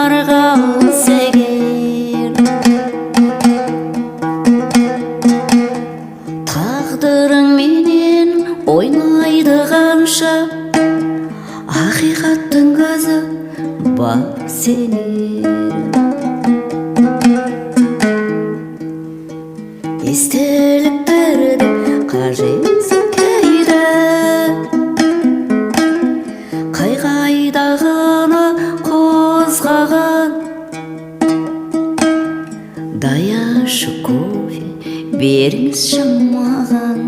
қалса егер, тағдырың менен ойнайды қанша, ақиқаттың көзі бар сенер. Естеліктерді қажетсіз кейде, қай-қайдағыны қозғаған. Даяшы кофе беріңізші маған,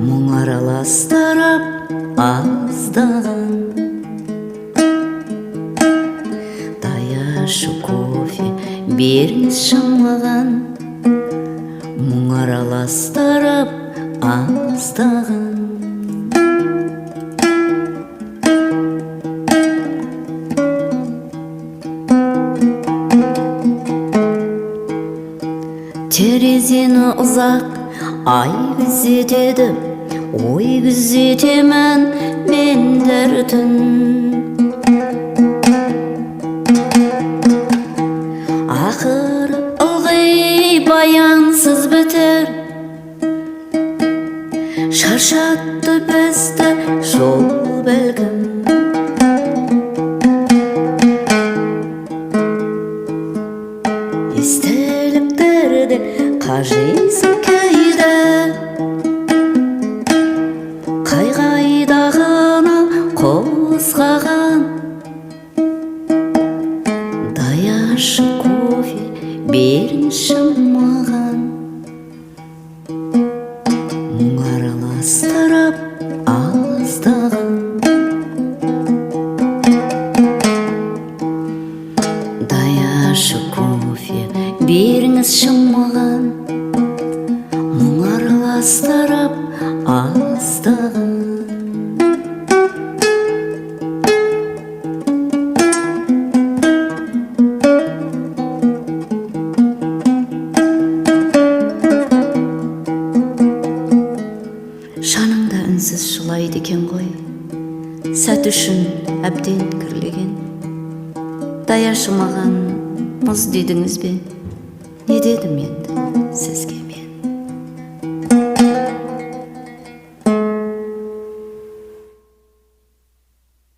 мұң араластырып аздаған. Даяшы кофе беріңізші маған, мұң араластырып аздаған. Терезені ұзақ ай күзетеді, ой күзетемін мен түн. Ақыры ылғи баянсыз бітер, шаршатты бізді жол бәлкім. Естеліктерді қажетсіз кейде, қай-қайдағыны қозғаған. Даяшы кофе беріңізші маған, мұң араластырып аздаған. Даяшы кофе беріңізші маған, мұң араластырып аздаған. Жаныңда үнсіз жылайды екен ғой, сәт үшін әбден кірлеген. Даяшы маған мұз дедіңіз бе, не дедім енді сізге?